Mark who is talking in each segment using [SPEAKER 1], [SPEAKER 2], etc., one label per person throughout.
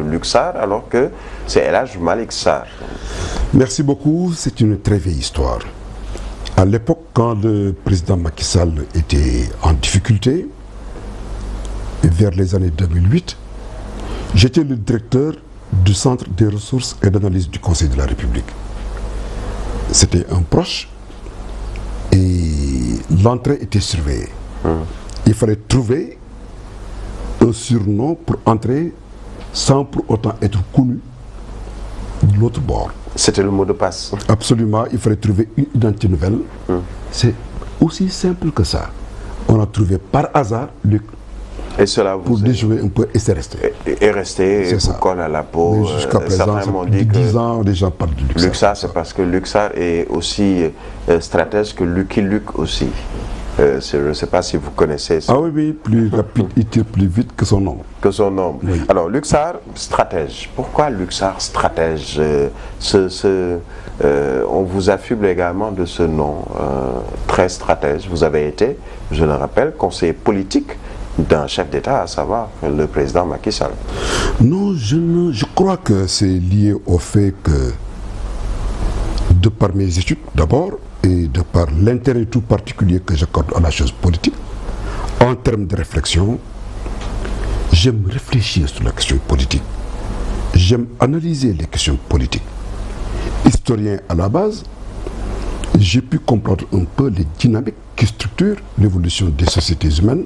[SPEAKER 1] Luc Sarr alors que c'est El Hadj Malick Sarr.
[SPEAKER 2] Merci beaucoup, c'est une très vieille histoire. À l'époque, quand le président Macky Sall était en difficulté, vers les années 2008, j'étais le directeur du Centre des ressources et d'analyse du Conseil de la République. C'était un proche et l'entrée était surveillée. Il fallait trouver un surnom pour entrer sans pour autant être connu de l'autre bord.
[SPEAKER 1] C'était le mot de passe.
[SPEAKER 2] Absolument, il fallait trouver une identité nouvelle. C'est aussi simple que ça. On a trouvé par hasard Luc.
[SPEAKER 1] Et cela vous
[SPEAKER 2] pour déjouer un peu et c'est resté.
[SPEAKER 1] Et resté, et vous colle à la peau.
[SPEAKER 2] Jusqu'à présent, depuis 10 ans, les gens parlent de Luc Sarr.
[SPEAKER 1] Luc Sarr, c'est parce que Luc Sarr est aussi stratège que Lucky Luke aussi. Je ne sais pas si vous connaissez ça.
[SPEAKER 2] Ah oui, plus rapide, il tire plus vite que son nom.
[SPEAKER 1] Que son nom.
[SPEAKER 2] Oui.
[SPEAKER 1] Alors, Luc Sarr, stratège. Pourquoi Luc Sarr, stratège on vous affuble également de ce nom, très stratège. Vous avez été, je le rappelle, conseiller politique d'un chef d'État, à savoir le président Macky Sall.
[SPEAKER 2] Non, je crois que c'est lié au fait que, de par mes études d'abord, et de par l'intérêt tout particulier que j'accorde à la chose politique, en termes de réflexion, j'aime réfléchir sur la question politique. J'aime analyser les questions politiques. Historien à la base, j'ai pu comprendre un peu les dynamiques qui structurent l'évolution des sociétés humaines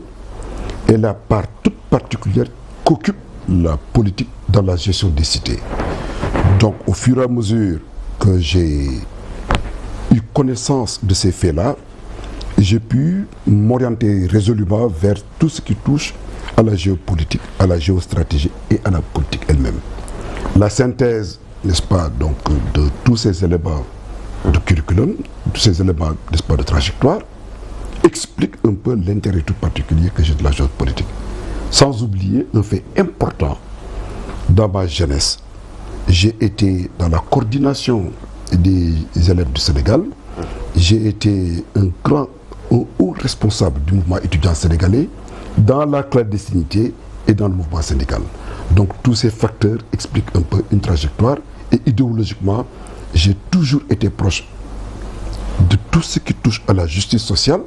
[SPEAKER 2] et la part toute particulière qu'occupe la politique dans la gestion des cités. Donc, au fur et à mesure que j'ai eu connaissance de ces faits-là, j'ai pu m'orienter résolument vers tout ce qui touche à la géopolitique, à la géostratégie et à la politique elle-même. La synthèse, n'est-ce pas, donc, de tous ces éléments de curriculum, tous ces éléments, n'est-ce pas, de trajectoire, explique un peu l'intérêt tout particulier que j'ai de la géopolitique. Sans oublier un fait important dans ma jeunesse. J'ai été dans la coordination des élèves du Sénégal. J'ai été un haut responsable du mouvement étudiant sénégalais dans la clandestinité et dans le mouvement syndical. Donc tous ces facteurs expliquent un peu une trajectoire et idéologiquement, j'ai toujours été proche de tout ce qui touche à la justice sociale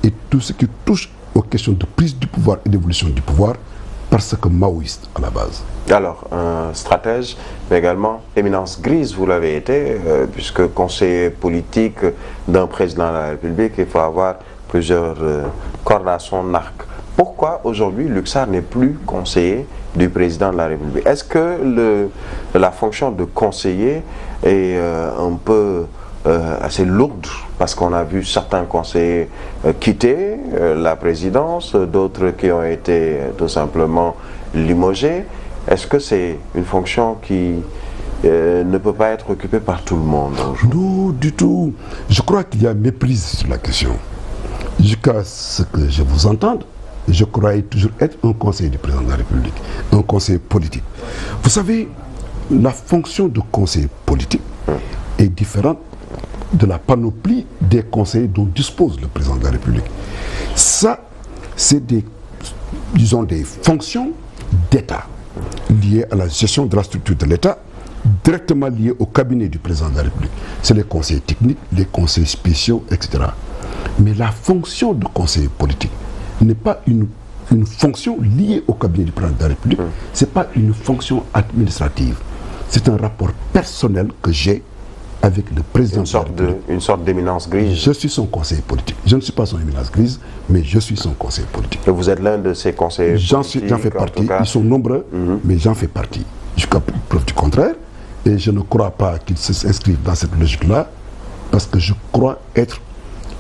[SPEAKER 2] et tout ce qui touche aux questions de prise du pouvoir et d'évolution du pouvoir, parce que maoïste à la base.
[SPEAKER 1] Alors, un stratège, mais également éminence grise, vous l'avez été, puisque conseiller politique d'un président de la République, il faut avoir plusieurs cordes à son arc. Pourquoi aujourd'hui Luc Sarr n'est plus conseiller du président de la République? Est-ce que la fonction de conseiller est un peu assez lourde, parce qu'on a vu certains conseillers quitter la présidence, d'autres qui ont été tout simplement limogés? Est-ce que c'est une fonction qui ne peut pas être occupée par tout le monde?
[SPEAKER 2] Non, du tout. Je crois qu'il y a méprise sur la question. Jusqu'à ce que je vous entende, je croyais toujours être un conseiller du président de la République, un conseiller politique. Vous savez, la fonction de conseiller politique est différente de la panoplie des conseillers dont dispose le président de la République. Ça, c'est des fonctions d'État liées à la gestion de la structure de l'État, directement liées au cabinet du président de la République. C'est les conseillers techniques, les conseillers spéciaux, etc. Mais la fonction de conseiller politique n'est pas une fonction liée au cabinet du président de la République, ce n'est pas une fonction administrative. C'est un rapport personnel que j'ai avec le président de la République.
[SPEAKER 1] Une sorte d'éminence grise.
[SPEAKER 2] Je suis son conseiller politique. Je ne suis pas son éminence grise, mais je suis son conseiller politique.
[SPEAKER 1] Et vous êtes l'un de ces conseillers politiques?
[SPEAKER 2] J'en fais partie. Ils sont nombreux, mais j'en fais partie. Jusqu'à preuve du contraire. Et je ne crois pas qu'ils s'inscrivent dans cette logique-là, parce que je crois être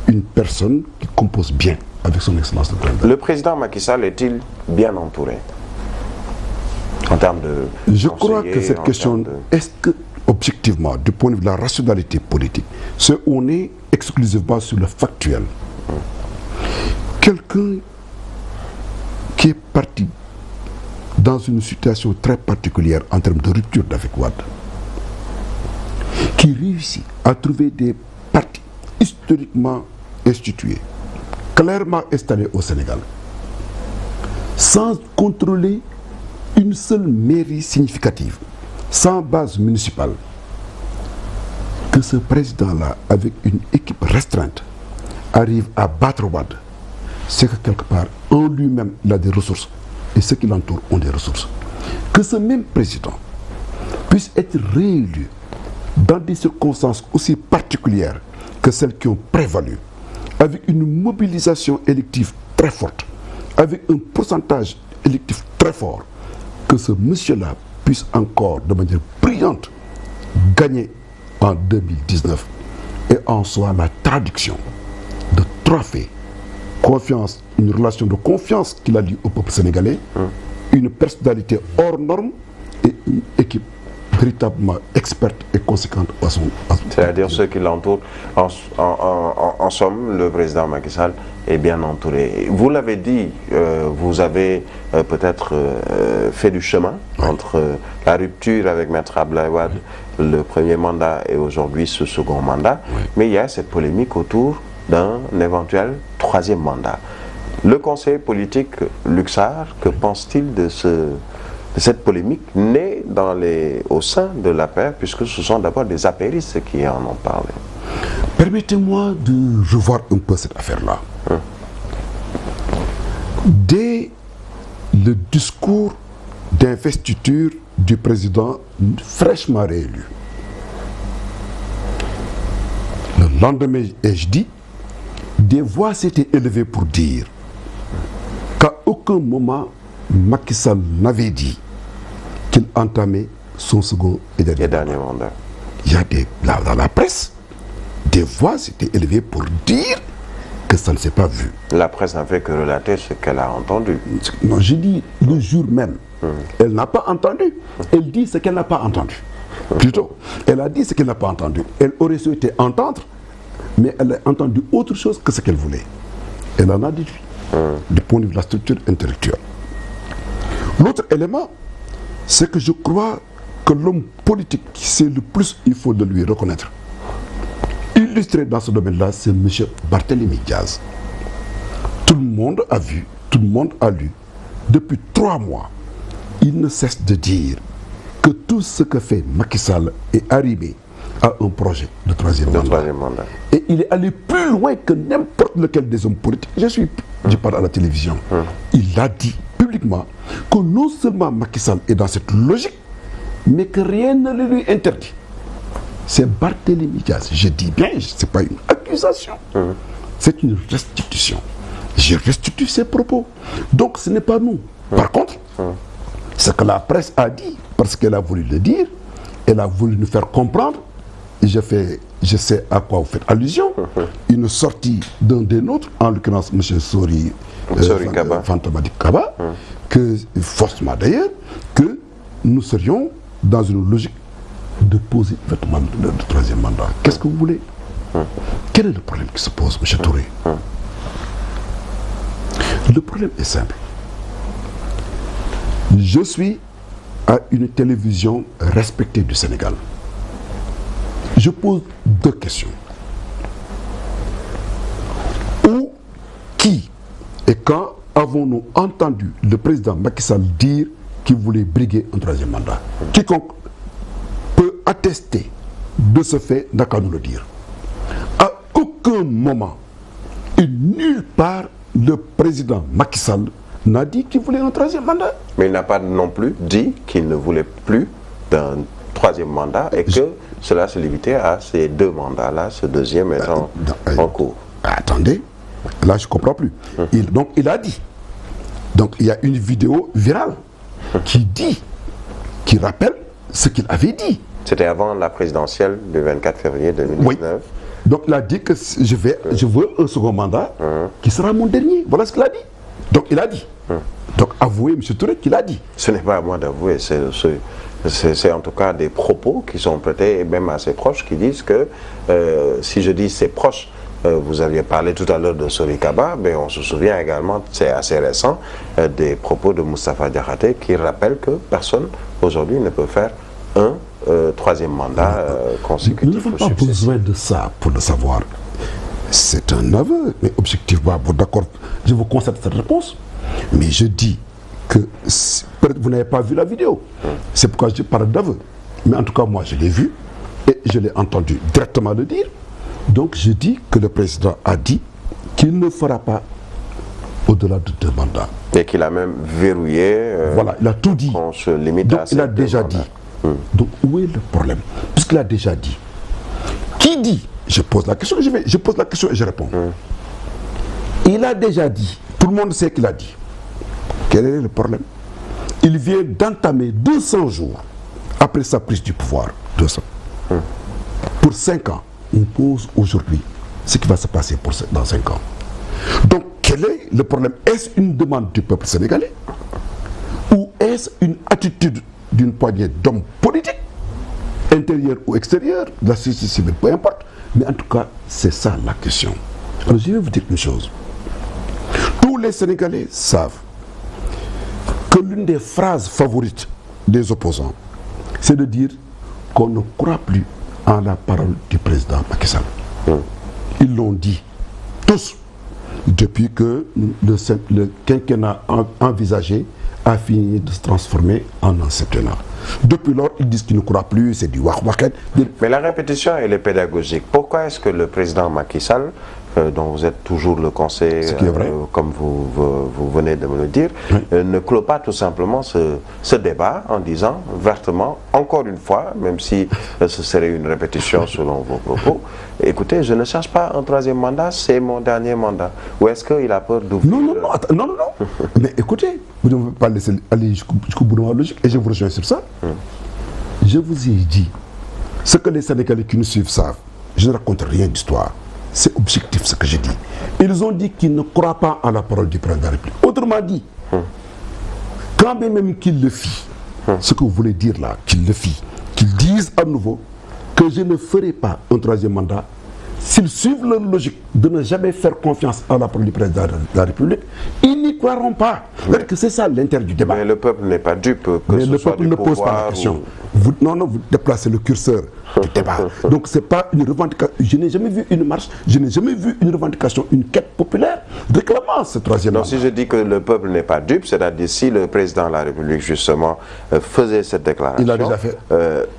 [SPEAKER 2] une personne qui compose bien avec son excellence de président.
[SPEAKER 1] Le président Macky Sall est-il bien entouré en termes de
[SPEAKER 2] Je crois que cette question, est-ce que, objectivement, du point de vue de la rationalité politique, on est exclusivement sur le factuel. Quelqu'un qui est parti dans une situation très particulière en termes de rupture d'avec Wade, qui réussit à trouver des partis historiquement institués, clairement installés au Sénégal, sans contrôler une seule mairie significative, sans base municipale, que ce président-là, avec une équipe restreinte, arrive à battre Wade, c'est que quelque part, en lui-même, il a des ressources, et ceux qui l'entourent ont des ressources. Que ce même président puisse être réélu dans des circonstances aussi particulières que celles qui ont prévalu, avec une mobilisation élective très forte, avec un pourcentage électif très fort, que ce monsieur-là puisse encore, de manière brillante, gagner en 2019 et en soit la traduction de trophée, confiance, une relation de confiance qu'il a liée au peuple sénégalais, une personnalité hors norme et une équipe véritablement experte et conséquente à son...
[SPEAKER 1] C'est-à-dire ceux qui l'entourent. En somme, le président Macky Sall est bien entouré. Vous l'avez dit, vous avez peut-être fait du chemin entre la rupture avec Maître Abdoulaye Wade, le premier mandat et aujourd'hui ce second mandat. Mais il y a cette polémique autour d'un éventuel troisième mandat. Le conseiller politique Luxart, que pense-t-il de cette polémique née au sein de l'APR, puisque ce sont d'abord des apéristes qui en ont parlé?
[SPEAKER 2] Permettez-moi de revoir un peu cette affaire-là. Dès le discours d'investiture du président fraîchement réélu, le lendemain, ai-je dit, des voix s'étaient élevées pour dire qu'à aucun moment Macky Sall n'avait dit qu'il entamait son second et dernier
[SPEAKER 1] mandat.
[SPEAKER 2] Il y a dans la presse, des voix s'étaient élevées pour dire que ça ne s'est pas vu.
[SPEAKER 1] La presse n'a fait que relater ce qu'elle a entendu.
[SPEAKER 2] Non, j'ai dit le jour même. Elle n'a pas entendu. Elle dit ce qu'elle n'a pas entendu. Plutôt, elle a dit ce qu'elle n'a pas entendu. Elle aurait souhaité entendre, mais elle a entendu autre chose que ce qu'elle voulait. Elle en a déduit, du point de vue de la structure intellectuelle. L'autre élément, c'est que je crois que l'homme politique, c'est le plus, il faut de lui reconnaître, illustré dans ce domaine-là, c'est M. Barthélémy Diaz. Tout le monde a vu, tout le monde a lu, depuis 3 mois, il ne cesse de dire que tout ce que fait Macky Sall est arrivé à un projet de troisième mandat. Et il est allé plus loin que n'importe lequel des hommes politiques. Je parle à la télévision. Il a dit publiquement que non seulement Macky Sall est dans cette logique, mais que rien ne le lui interdit. C'est Barthélémy Diaz. Je dis bien, ce n'est pas une accusation. C'est une restitution. Je restitue ses propos. Donc ce n'est pas nous. Par contre, ce que la presse a dit, parce qu'elle a voulu le dire, elle a voulu nous faire comprendre, et je sais à quoi vous faites allusion, une sortie d'un des nôtres, en l'occurrence M. Sori Kaba, Fantomadi Kaba, que, forcément d'ailleurs, que nous serions dans une logique de poser le troisième mandat. Qu'est-ce que vous voulez? Quel est le problème qui se pose, M. Touré? Le problème est simple. Je suis à une télévision respectée du Sénégal. Je pose 2 questions. Où, qui et quand avons-nous entendu le président Macky Sall dire qu'il voulait briguer un troisième mandat? Quiconque peut attester de ce fait n'a qu'à nous le dire. À aucun moment et nulle part le président Macky Sall n'a dit qu'il voulait un troisième mandat.
[SPEAKER 1] Mais il n'a pas non plus dit qu'il ne voulait plus d'un troisième mandat et que cela se limitait à ces 2 mandats-là, ce deuxième étant en cours.
[SPEAKER 2] Attendez, là je ne comprends plus. Donc il a dit. Donc il y a une vidéo virale qui rappelle ce qu'il avait dit.
[SPEAKER 1] C'était avant la présidentielle du 24 février 2019.
[SPEAKER 2] Oui. Donc il a dit que je veux un second mandat qui sera mon dernier. Voilà ce qu'il a dit. Donc il a dit. Donc avouez, M. Touré, qu'il a dit.
[SPEAKER 1] Ce n'est pas à moi d'avouer, c'est en tout cas des propos qui sont prêtés, et même assez proches, qui disent que, si je dis c'est proche, vous aviez parlé tout à l'heure de Sori Kaba, mais on se souvient également, c'est assez récent, des propos de Moustapha Diakhaté qui rappellent que personne aujourd'hui ne peut faire un troisième mandat consécutif.
[SPEAKER 2] Nous n'avons pas besoin de ça pour le savoir. C'est un aveu, mais objectivement, bon, d'accord, je vous concède cette réponse. Mais je dis que peut-être vous n'avez pas vu la vidéo. C'est pourquoi je parle d'aveu. Mais en tout cas, moi, je l'ai vu et je l'ai entendu directement le dire. Donc, je dis que le président a dit qu'il ne fera pas au-delà de 2 mandats.
[SPEAKER 1] Et qu'il a même verrouillé.
[SPEAKER 2] Voilà, il a tout dit.
[SPEAKER 1] On se limite
[SPEAKER 2] donc,
[SPEAKER 1] à
[SPEAKER 2] il a déjà dit. Donc, où est le problème? Puisqu'il a déjà dit. Qui dit? Je pose la question, je pose la question et je réponds. Il a déjà dit. Tout le monde sait qu'il a dit. Quel est le problème? Il vient d'entamer 200 jours après sa prise du pouvoir. 200. Pour 5 ans. On pose aujourd'hui ce qui va se passer dans 5 ans. Donc, quel est le problème? Est-ce une demande du peuple sénégalais? Ou est-ce une attitude d'une poignée d'hommes politiques, intérieurs ou extérieurs, de la société civile, peu importe. Mais en tout cas, c'est ça la question. Alors, je vais vous dire une chose. Tous les Sénégalais savent que l'une des phrases favorites des opposants, c'est de dire qu'on ne croit plus en la parole du président Macky Sall. Ils l'ont dit, tous, depuis que le quinquennat envisagé a fini de se transformer en un septennat. Depuis lors, ils disent qu'ils ne croient plus, c'est du wak-waket.
[SPEAKER 1] Mais la répétition, elle est pédagogique. Pourquoi est-ce que le président Macky Sall, dont vous êtes toujours le conseil, comme vous venez de me le dire, ne clôt pas tout simplement ce débat en disant vertement, encore une fois, même si ce serait une répétition selon vos propos, écoutez, je ne cherche pas un 3e mandat, c'est mon dernier mandat. Ou est-ce qu'il a peur d'ouvrir?
[SPEAKER 2] Non. Mais écoutez, vous ne pouvez pas laisser aller jusqu'au bout de la logique, et je vous rejoins sur ça. Je vous ai dit, ce que les Sénégalais qui nous suivent savent, je ne raconte rien d'histoire. C'est objectif ce que je dis. Ils ont dit qu'ils ne croient pas en la parole du président de la République. Autrement dit, quand même qu'il le fit, ce que vous voulez dire là, qu'il le fit, qu'ils disent à nouveau que je ne ferai pas un 3e mandat, s'ils suivent leur logique de ne jamais faire confiance à la parole du président de la République, ils n'y croiront pas. C'est ça l'intérêt du débat.
[SPEAKER 1] Mais le peuple n'est pas dupe.
[SPEAKER 2] Mais le peuple ne pose pas la question. Vous déplacez le curseur du débat. Donc c'est pas une revendication. Je n'ai jamais vu une marche, je n'ai jamais vu une revendication, une quête populaire réclamant ce 3e mandat.
[SPEAKER 1] Donc si je dis que le peuple n'est pas dupe, c'est-à-dire si le président de la République justement faisait cette déclaration,
[SPEAKER 2] il a déjà fait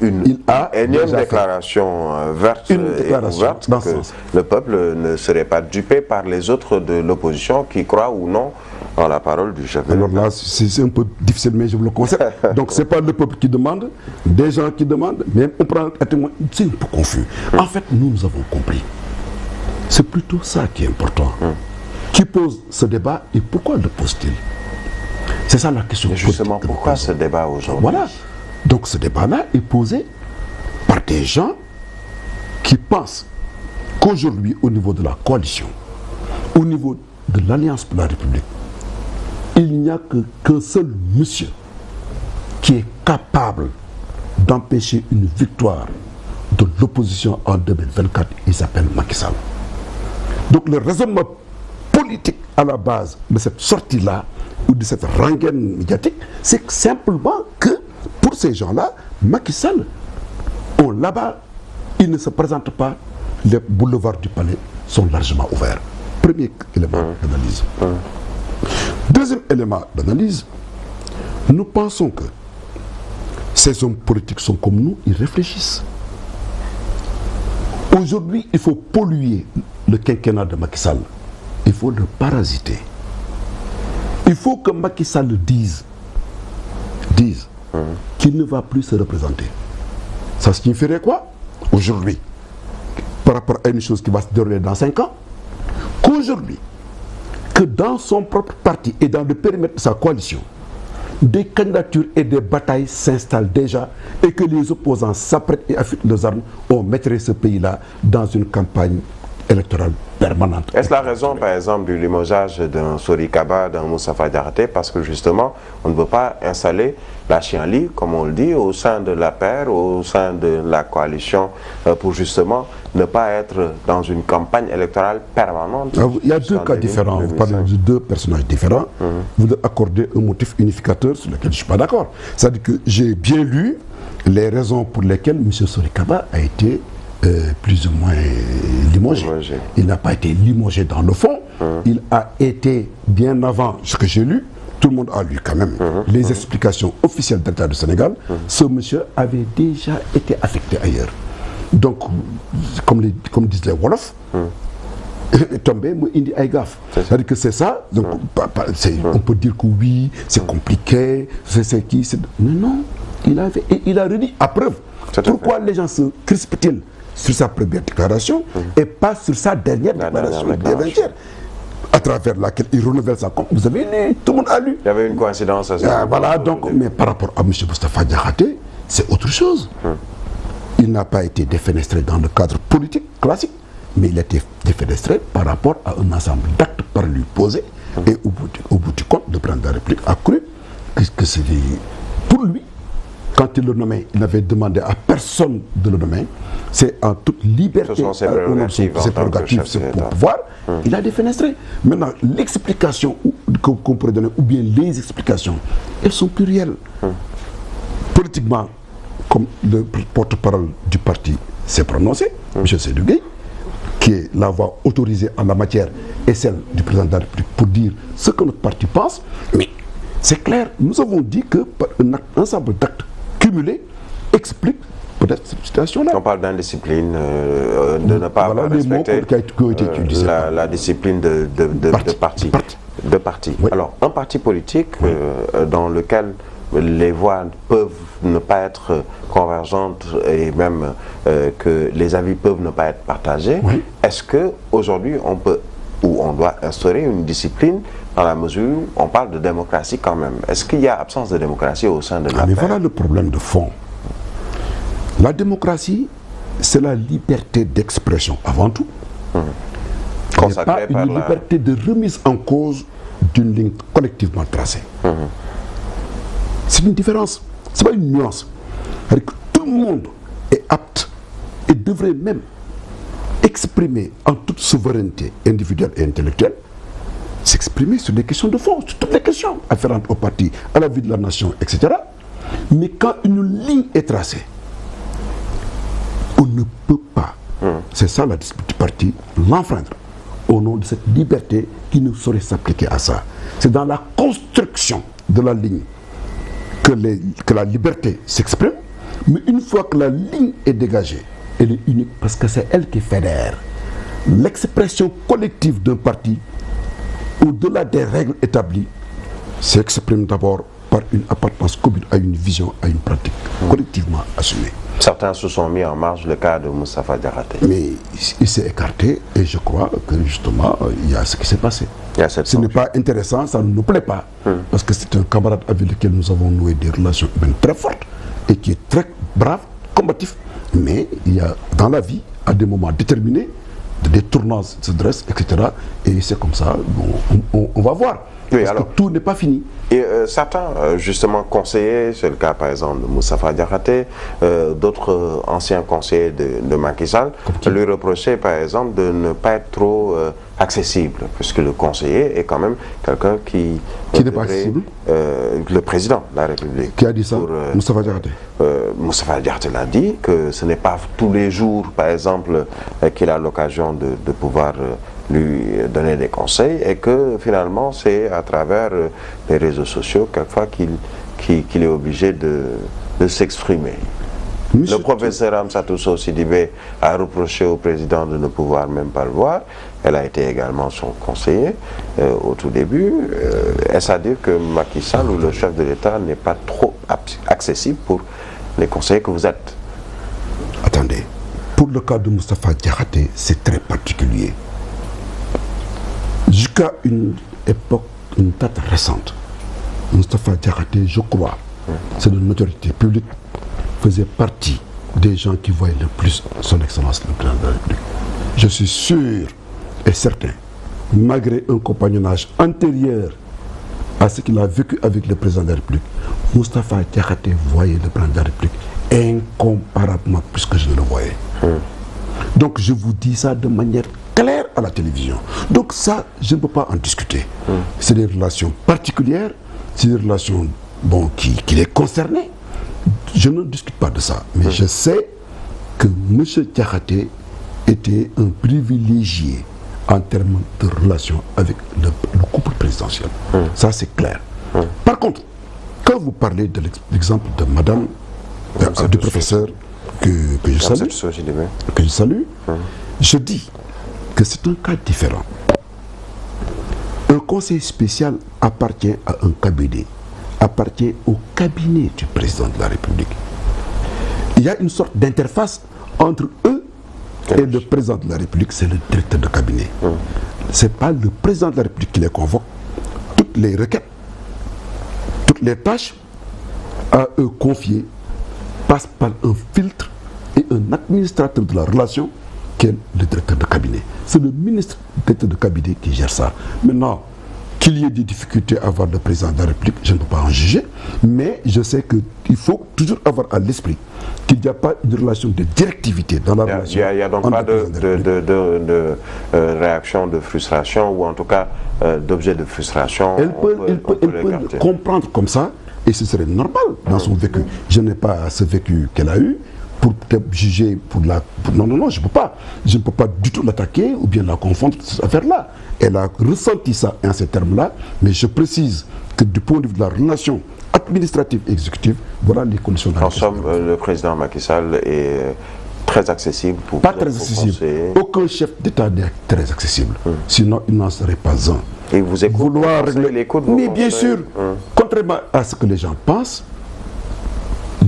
[SPEAKER 1] une énième déclaration verte et ouverte, que le peuple ne serait pas dupé par les autres de l'opposition qui croient ou non en la parole du chef de l'État.
[SPEAKER 2] Alors là, c'est un peu difficile, mais je vous le conseille. Donc c'est pas le peuple qui demande, des gens qui demandent, mais on prend un témoin. C'est un peu confus. En fait, nous avons compris. C'est plutôt ça qui est important. Qui pose ce débat et pourquoi le pose-t-il? C'est ça la question.
[SPEAKER 1] Et justement, pourquoi ce débat aujourd'hui?
[SPEAKER 2] Voilà. Donc ce débat-là est posé par des gens qui pensent qu'aujourd'hui, au niveau de la coalition, au niveau de l'Alliance pour la République, il n'y a qu'un seul monsieur qui est capable d'empêcher une victoire de l'opposition en 2024, il s'appelle Macky Sall. Donc le raisonnement politique à la base de cette sortie-là, ou de cette rengaine médiatique, c'est simplement que, pour ces gens-là, Macky Sall, on là-bas, il ne se présente pas, les boulevards du palais sont largement ouverts. Premier élément d'analyse. Deuxième élément d'analyse, nous pensons que ces hommes politiques sont comme nous, ils réfléchissent. Aujourd'hui, il faut polluer le quinquennat de Macky Sall. Il faut le parasiter. Il faut que Macky Sall dise qu'il ne va plus se représenter. Ça signifierait quoi? Aujourd'hui, par rapport à une chose qui va se dérouler dans 5 ans, qu'aujourd'hui, que dans son propre parti et dans le périmètre de sa coalition, des candidatures et des batailles s'installent déjà et que les opposants s'apprêtent et affûtent leurs armes, on mettrait ce pays-là dans une campagne électorale permanente.
[SPEAKER 1] Est-ce la raison, par exemple, du limogeage d'un Sori Kaba, d'un Moustapha Diakhaté, parce que justement, on ne veut pas installer la chienlit, comme on le dit, au sein de la paire, au sein de la coalition, pour justement ne pas être dans une campagne électorale permanente?
[SPEAKER 2] Il y a 2 cas différents, vous parlez de 2 personnages différents, vous accordez un motif unificateur sur lequel je ne suis pas d'accord. C'est-à-dire que j'ai bien lu les raisons pour lesquelles M. Sori Kaba a été plus ou moins limogé. Il n'a pas été limogé dans le fond, il a été bien avant ce que j'ai lu, tout le monde a lu quand même les explications officielles de l'État du Sénégal. Ce monsieur avait déjà été affecté ailleurs. Donc, comme disent les Wolofs, tombé, indi ay gaffe. C'est-à-dire que c'est ça. Donc, on peut dire que oui, c'est compliqué, c'est qui, mais non, il a redit à preuve. Pourquoi les gens se crispent-ils sur sa première déclaration et pas sur sa dernière déclaration à travers laquelle il renouvelle sa compte. Vous avez lu, tout le monde a lu.
[SPEAKER 1] Il y avait une coïncidence à ça.
[SPEAKER 2] Voilà, donc, mais par rapport à M. Moustapha Diakhaté, c'est autre chose. Il n'a pas été défenestré dans le cadre politique classique, mais il a été défenestré par rapport à un ensemble d'actes par lui posés. Et au bout du compte, le président de la République a cru que c'était pour lui. Quand il le nommait, il n'avait demandé à personne de le nommer. C'est en toute liberté,
[SPEAKER 1] ses
[SPEAKER 2] prérogatives, ses pouvoirs. Il a défenestré. Maintenant, l'explication qu'on pourrait donner, ou bien les explications, elles sont plurielles. Politiquement, comme le porte-parole du parti s'est prononcé, M. Seydou Gueye, qui est la voix autorisée en la matière, et celle du président de la République pour dire ce que notre parti pense. Mais c'est clair, nous avons dit que un ensemble d'actes cumulés explique peut-être cette situation-là.
[SPEAKER 1] On parle d'indiscipline, de ne pas respecter la discipline de parti.
[SPEAKER 2] Oui.
[SPEAKER 1] Alors, un parti politique dans lequel les voix peuvent ne pas être convergentes et même que les avis peuvent ne pas être partagés, est-ce qu'aujourd'hui on peut ou on doit instaurer une discipline dans la mesure où on parle de démocratie quand même? Est-ce qu'il y a absence de démocratie au sein de la
[SPEAKER 2] Mais voilà le problème de fond. La démocratie, c'est la liberté d'expression avant tout.
[SPEAKER 1] Consacrée
[SPEAKER 2] pas une liberté de remise en cause d'une ligne collectivement tracée. C'est une différence, c'est pas une nuance. C'est-à-dire que tout le monde est apte et devrait même exprimer en toute souveraineté individuelle et intellectuelle, s'exprimer sur des questions de fond, sur toutes les questions afférentes au parti, à la vie de la nation, etc. Mais quand une ligne est tracée, on ne peut pas, c'est ça la dispute du parti, l'enfreindre au nom de cette liberté qui ne saurait s'appliquer à ça. C'est dans la construction de la ligne que la liberté s'exprime, mais une fois que la ligne est dégagée, elle est unique parce que c'est elle qui fédère. L'expression collective d'un parti, au-delà des règles établies, s'exprime d'abord par une appartenance commune à une vision, à une pratique collectivement assumée.
[SPEAKER 1] Certains se sont mis en marge, le cas de Moustapha Diakhaté.
[SPEAKER 2] Mais il s'est écarté et je crois que justement, il y a ce qui s'est passé. Ce n'est pas intéressant, ça ne nous plaît pas. Parce que c'est un camarade avec lequel nous avons noué des relations humaines très fortes et qui est très brave, combatif. Mais il y a dans la vie, à des moments déterminés, des tournants se dressent, etc. Et c'est comme ça, on va voir.
[SPEAKER 1] Oui,
[SPEAKER 2] parce
[SPEAKER 1] alors,
[SPEAKER 2] que tout n'est pas fini.
[SPEAKER 1] Et certains, justement, conseillers, c'est le cas par exemple de Moustapha Diakhaté, d'autres anciens conseillers de Macky Sall, lui reprochaient par exemple de ne pas être trop accessible, puisque le conseiller est quand même quelqu'un qui
[SPEAKER 2] n'est pas accessible.
[SPEAKER 1] Le président de la République.
[SPEAKER 2] Qui a dit ça? Moustapha Diakhaté.
[SPEAKER 1] Moustapha Diakhaté l'a dit, que ce n'est pas tous les jours, par exemple, qu'il a l'occasion de pouvoir lui donner des conseils et que finalement c'est à travers les réseaux sociaux quelquefois qu'il est obligé de s'exprimer. Le professeur Amsatou Sow Sidibé a reproché au président de ne pouvoir même pas le voir. Elle a été également son conseiller au tout début. Est-ce à dire que Macky Sall ou le chef de l'État n'est pas trop accessible pour les conseillers que vous êtes?
[SPEAKER 2] Attendez, pour le cas de Moustapha Diakhaté, c'est très particulier. Jusqu'à une époque, une date récente, Moustapha Diakhaté, je crois, c'est de notoriété publique, faisait partie des gens qui voyaient le plus son excellence le président de la République. Je suis sûr et certain, malgré un compagnonnage antérieur à ce qu'il a vécu avec le président de la République, Moustapha Diakhaté voyait le président de la République incomparablement plus que je ne le voyais. Donc je vous dis ça de manière claire à la télévision. Donc ça, je ne peux pas en discuter. C'est des relations particulières, c'est des relations qui les concernaient. Je ne discute pas de ça. Mais je sais que M. Diakhaté était un privilégié en termes de relations avec le couple présidentiel. Ça, c'est clair. Par contre, quand vous parlez de l'exemple de madame, du professeur que je salue, je dis que c'est un cas différent. Un conseil spécial appartient à un cabinet, appartient au cabinet du président de la République. Il y a une sorte d'interface entre eux et le président de la République, c'est le directeur de cabinet. Ce n'est pas le président de la République qui les convoque. Toutes les requêtes, toutes les tâches à eux confiées passent par un filtre et un administrateur de la relation qui est le directeur de cabinet. C'est le ministre directeur de cabinet qui gère ça. Maintenant, qu'il y ait des difficultés à voir le président de la République, je ne peux pas en juger, mais je sais qu'il faut toujours avoir à l'esprit qu'il n'y a pas une relation de directivité dans la relation.
[SPEAKER 1] Il n'y a donc pas de réaction de frustration, ou en tout cas d'objet de frustration.
[SPEAKER 2] Elle peut le comprendre comme ça, et ce serait normal dans son vécu. Je n'ai pas ce vécu qu'elle a eu pour juger non, je ne peux pas. Je ne peux pas du tout l'attaquer ou bien la confondre de cette affaire-là. Elle a ressenti ça en ces termes-là, mais je précise que du point de vue de la relation administrative et exécutive, voilà les conditions de la relation.
[SPEAKER 1] En somme, le président Macky Sall est très accessible pour
[SPEAKER 2] pas très accessible. Aucun chef d'État n'est très accessible. Sinon, il n'en serait pas un.
[SPEAKER 1] Et vous écoutez,
[SPEAKER 2] mais bien sûr, contrairement à ce que les gens pensent,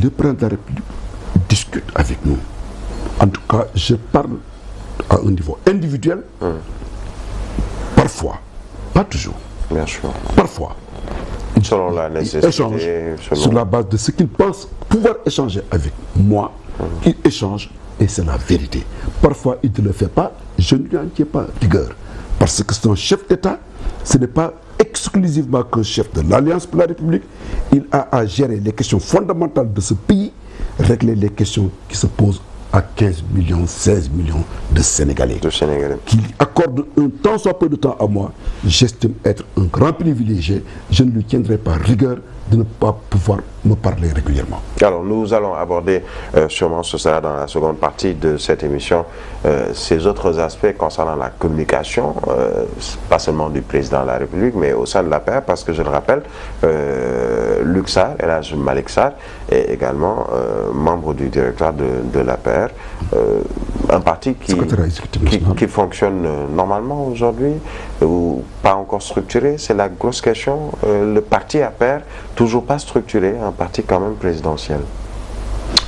[SPEAKER 2] le président de la République discute avec nous. En tout cas, je parle à un niveau individuel, parfois, pas toujours.
[SPEAKER 1] Bien sûr.
[SPEAKER 2] Parfois.
[SPEAKER 1] Selon la nécessité.
[SPEAKER 2] Échange sur la base de ce qu'il pense pouvoir échanger avec moi. Il échange et c'est la vérité. Parfois, il ne le fait pas, je ne lui en tiens pas rigueur. Parce que c'est un chef d'État, ce n'est pas exclusivement qu'un chef de l'Alliance pour la République. Il a à gérer les questions fondamentales de ce pays, régler les questions qui se posent à 15 millions, 16 millions de Sénégalais. Qui accordent un tant soit peu de temps à moi, j'estime être un grand privilégié. Je ne lui tiendrai pas rigueur de ne pas pouvoir me parler régulièrement.
[SPEAKER 1] Alors nous allons aborder, sûrement ce sera dans la seconde partie de cette émission, ces autres aspects concernant la communication, pas seulement du président de la République, mais au sein de l'APR, parce que je le rappelle, Luc Sarr, El Hadj Malick Sarr, est également membre du directoire de l'APR, un parti qui fonctionne normalement aujourd'hui, ou pas encore structuré. C'est la grosse question. Le parti APR, toujours pas structuré, un parti quand même présidentiel.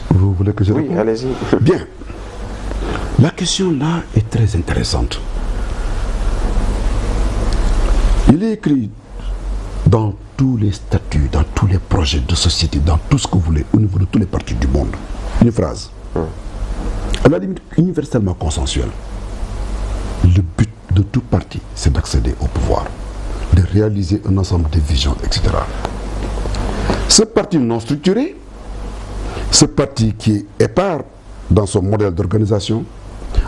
[SPEAKER 2] Vous voulez que je réponde?
[SPEAKER 1] Oui, allez-y.
[SPEAKER 2] Bien. La question là est très intéressante. Il est écrit dans tous les statuts, dans tous les projets de société, dans tout ce que vous voulez, au niveau de tous les partis du monde. Une phrase. À la limite universellement consensuelle. Le but de tout parti, c'est d'accéder au pouvoir, de réaliser un ensemble de visions, etc. Ce parti non structuré, ce parti qui est épars dans son modèle d'organisation,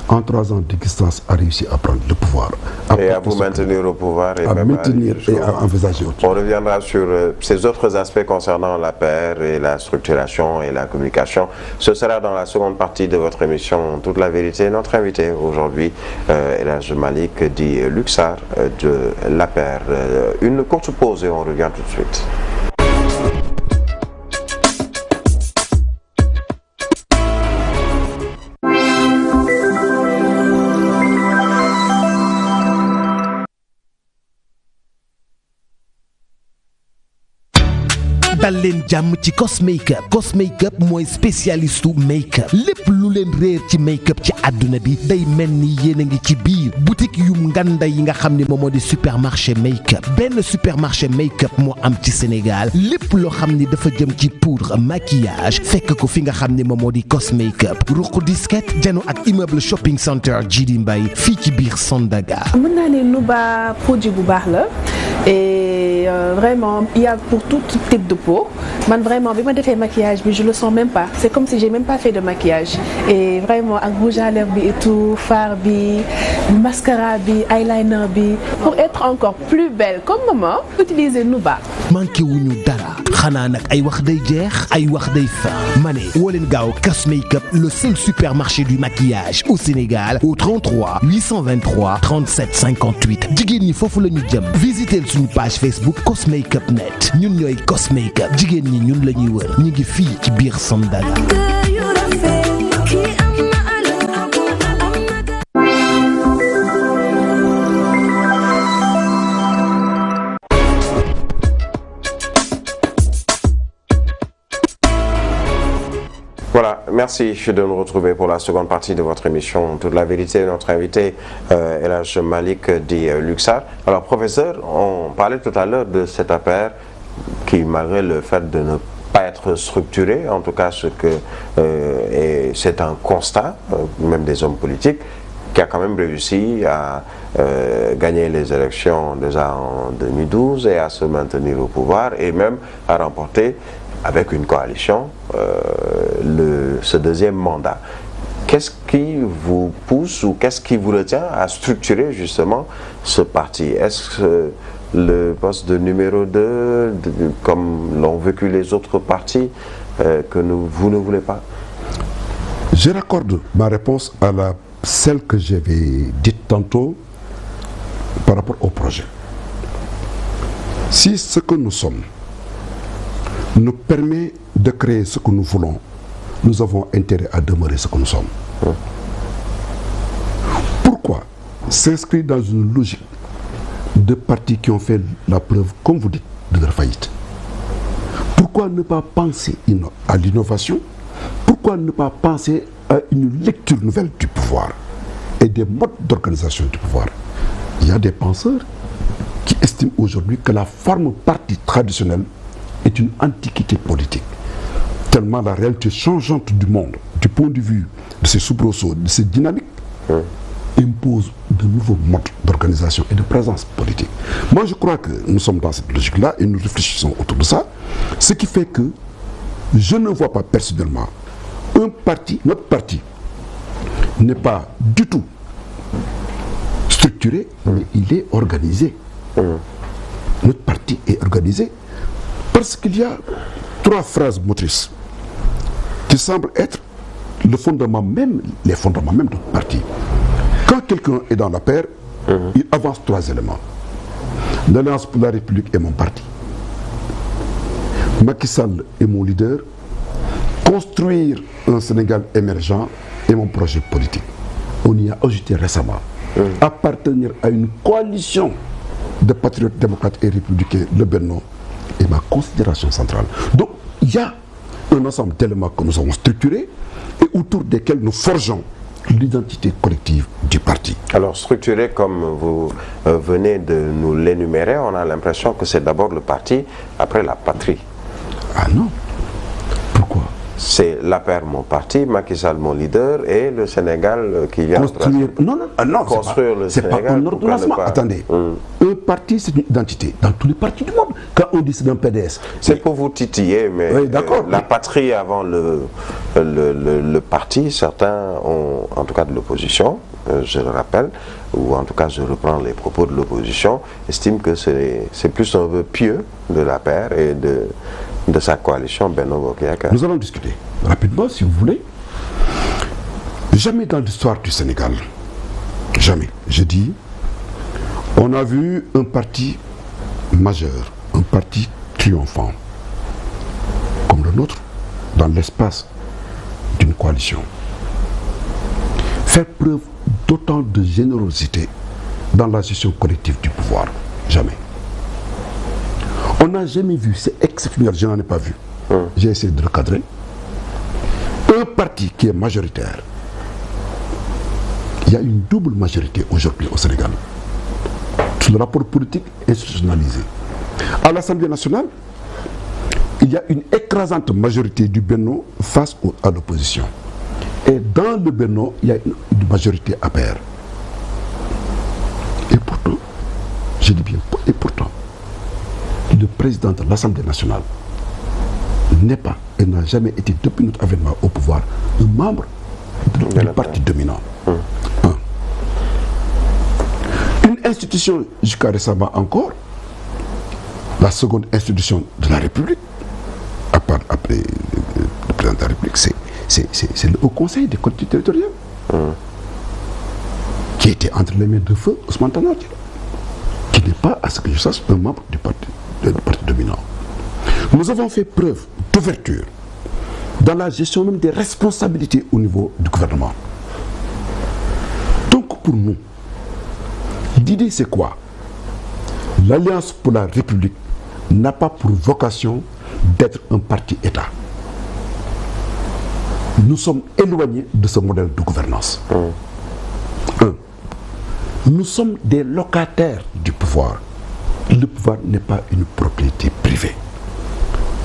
[SPEAKER 2] en 3 ans d'existence a réussi à prendre le pouvoir.
[SPEAKER 1] Et à vous maintenir au pouvoir. Et
[SPEAKER 2] à maintenir et à envisager autre chose.
[SPEAKER 1] On reviendra sur ces autres aspects concernant l'APR et la structuration et la communication. Ce sera dans la seconde partie de votre émission Toute la vérité. Notre invité aujourd'hui, El Hadj Malick, dit Luc Sarr de l'APR. Une courte pause et on revient tout de suite.
[SPEAKER 3] dal leen jàmm ci Cosmakeup. Cosmakeup mooy spécialiste make-up lépp lu leen réer ci make-up ci àdduna bi day mel ni yéen a ngi ci biir boutique yu nganda yi nga xam ne moom moo di supermarché make-up. Benn supermarché make-up moo am ci Sénégal lépp loo xam ni dafa jëm ci poudre maquillage fekk ko fi nga xam ne moom moo di Cosmakeup. Ruq disquette jano ak immeuble shopping center Djily Mbaye fii ci biir Sandaga.
[SPEAKER 4] mën naa ne Nuba produit bu baax la et vraiment il y a pour tout type de peau. Man vraiment bi ma defee maquillage bi je le sens même pas, c'est comme si j'ai même pas fait de maquillage et vraiment ak rouge à lèvres bi et tout, fard bi, mascara bi, eyeliner bi, pour être encore plus belle comme maman, utilisez Nuba.
[SPEAKER 3] manqué wuñu dara xanaa nag ay wax day jeex ay wax day fa ma ne woo leen gaaw Cosmakeup le seul supermarché du maquillage au Sénégal au 33 823 37 58 jigéen ñi foofu la ñu jëm visitez suñu page Facebook Cosmakeup net ñun ñooy Cosmakeup jigéen ñi ñun la ñuy wër ñu ngi fii ci biir Sandaga.
[SPEAKER 1] Voilà, merci de nous retrouver pour la seconde partie de votre émission Toute la vérité. Notre invité El Hadj Malick dit Luxar. Alors professeur, on parlait tout à l'heure de cette affaire qui, malgré le fait de ne pas être structurée, en tout cas c'est un constat, même des hommes politiques, qui a quand même réussi à gagner les élections déjà en 2012 et à se maintenir au pouvoir et même à remporter avec une coalition ce deuxième mandat. Qu'est-ce qui vous pousse ou qu'est-ce qui vous retient à structurer justement ce parti? Est-ce que le poste de numéro 2, comme l'ont vécu les autres partis, que vous ne voulez pas?
[SPEAKER 2] Je raccorde ma réponse à celle que j'avais dite tantôt par rapport au projet. Si ce que nous sommes nous permet de créer ce que nous voulons, nous avons intérêt à demeurer ce que nous sommes. Pourquoi s'inscrire dans une logique de partis qui ont fait la preuve, comme vous dites, de leur faillite? Pourquoi ne pas penser à l'innovation? Pourquoi ne pas penser à une lecture nouvelle du pouvoir et des modes d'organisation du pouvoir? Il y a des penseurs qui estiment aujourd'hui que la forme parti traditionnelle est une antiquité politique. Tellement la réalité changeante du monde, du point de vue de ces soubresauts, de ces dynamiques, impose de nouveaux modes d'organisation et de présence politique. Moi, je crois que nous sommes dans cette logique-là et nous réfléchissons autour de ça. Ce qui fait que je ne vois pas personnellement un parti, notre parti, n'est pas du tout structuré, mais il est organisé. Notre parti est organisé parce qu'il y a 3 phrases motrices qui semblent être le fondement même, les fondements même de notre parti. Quand quelqu'un est dans la paire, il avance 3 éléments. L'Alliance pour la République est mon parti. Macky Sall est mon leader. Construire un Sénégal émergent est mon projet politique. On y a ajouté récemment. Appartenir à une coalition de patriotes démocrates et républicains, le Benno, est ma considération centrale. Donc, il y a un ensemble d'éléments que nous avons structurés et autour desquels nous forgeons l'identité collective du parti. Alors,
[SPEAKER 1] structuré comme vous venez de nous l'énumérer, on a l'impression que c'est d'abord le parti, après la patrie.
[SPEAKER 2] Ah non. Pourquoi?
[SPEAKER 1] C'est l'APR mon parti, Macky Sall mon leader et le Sénégal qui vient
[SPEAKER 2] construire.
[SPEAKER 1] Construire le Sénégal.
[SPEAKER 2] C'est pas un ordonnancement. Attendez. Un parti, c'est une identité. Dans tous les partis du monde. Quand on dit c'est un PDS.
[SPEAKER 1] C'est pour vous titiller, mais oui, la patrie avant le parti, certains ont, en tout cas de l'opposition, je le rappelle, ou en tout cas je reprends les propos de l'opposition, estiment que c'est plus un vœu pieux de l'APR et de sa coalition Benno Bokk Yakaar. Nous allons discuter rapidement, si vous voulez. Jamais dans l'histoire du Sénégal, jamais, je dis, on a vu un parti majeur, un parti triomphant, comme le nôtre, dans l'espace d'une coalition, faire preuve d'autant de générosité dans la gestion collective du pouvoir. Jamais. On n'a jamais vu, c'est exceptionnel, je n'en ai pas vu. J'ai essayé de le cadrer. Un parti qui est majoritaire. Il y a une double majorité aujourd'hui au Sénégal. Sur le rapport politique institutionnalisé. À l'Assemblée nationale, il y a une écrasante majorité du Benno face à l'opposition. Et dans le Benno, il y a une majorité APR. Et pourtant, je dis bien, et pourtant, le président de l'Assemblée nationale n'est pas et n'a jamais été, depuis notre avènement au pouvoir, un membre du parti dominant. Une institution, jusqu'à récemment encore,
[SPEAKER 2] la seconde institution de la République, à part après le président de la République, c'est le Haut Conseil des collectivités territoriales, qui était entre les mains de feu Ousmane Tanor Dieng, qui n'est pas, à ce que je sache, un membre du parti dominant. Nous avons fait preuve d'ouverture dans la gestion même des responsabilités au niveau du gouvernement. Donc pour nous, l'idée c'est quoi? L'Alliance pour la République n'a pas pour vocation d'être un parti-État. Nous sommes éloignés de ce modèle de gouvernance. Nous sommes des locataires du pouvoir. Le pouvoir n'est pas une propriété privée.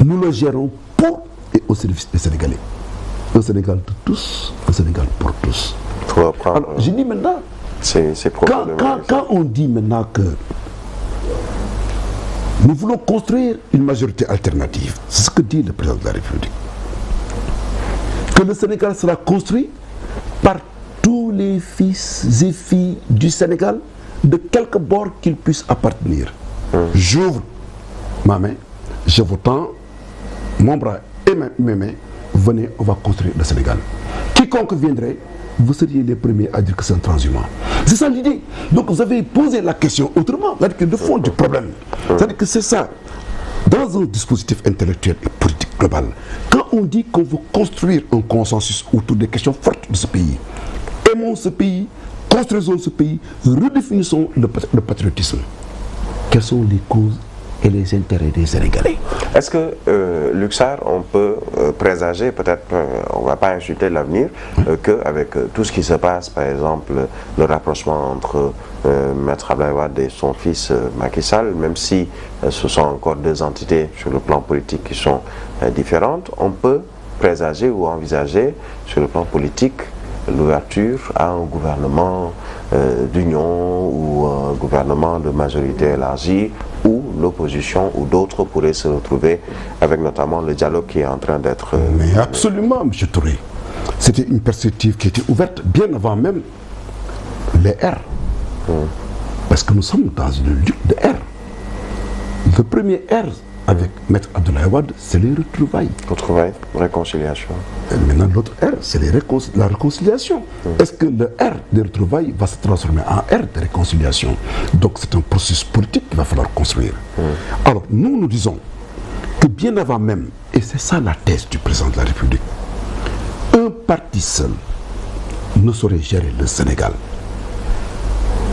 [SPEAKER 2] Nous le gérons pour et au service des Sénégalais. Un Sénégal de tous, un Sénégal pour tous. Alors, je dis maintenant, quand on dit maintenant que nous voulons construire une majorité alternative, c'est ce que dit le président de la République, que le Sénégal sera construit par tous les fils et filles du Sénégal, de quelque bord qu'ils puissent appartenir. J'ouvre ma main, je vous tends mon bras et mes mains, venez, on va construire le Sénégal. Quiconque viendrait, vous seriez les premiers à dire que c'est un transhumant. C'est ça l'idée. Donc vous avez posé la question autrement, c'est-à-dire que le fond du problème, c'est-à-dire que c'est ça. Dans un dispositif intellectuel et politique global, quand on dit qu'on veut construire un consensus autour des questions fortes de ce pays, aimons ce pays, construisons ce pays, redéfinissons le patriotisme. Quelles sont les causes et les intérêts des Sénégalais?
[SPEAKER 1] Est-ce que, Luxar, on peut présager, peut-être on ne va pas insulter l'avenir, qu'avec tout ce qui se passe, par exemple, le rapprochement entre Maître Abdoulaye Wade et son fils Macky Sall, même si ce sont encore deux entités sur le plan politique qui sont différentes, on peut présager ou envisager sur le plan politique l'ouverture à un gouvernement d'union ou un gouvernement de majorité élargie où l'opposition ou d'autres pourraient se retrouver avec notamment le dialogue qui est en train d'être...
[SPEAKER 2] Mais absolument, M. Touré. C'était une perspective qui était ouverte bien avant même les R. Parce que nous sommes dans une lutte de R. Le premier R avec Maître Abdoulaye Wade, c'est les retrouvailles.
[SPEAKER 1] Retrouvailles, réconciliation.
[SPEAKER 2] Et maintenant, l'autre R, c'est la réconciliation. Est-ce que le R des retrouvailles va se transformer en R de réconciliation? Donc c'est un processus politique qu'il va falloir construire. Alors nous disons que bien avant même, et c'est ça la thèse du président de la République, un parti seul ne saurait gérer le Sénégal.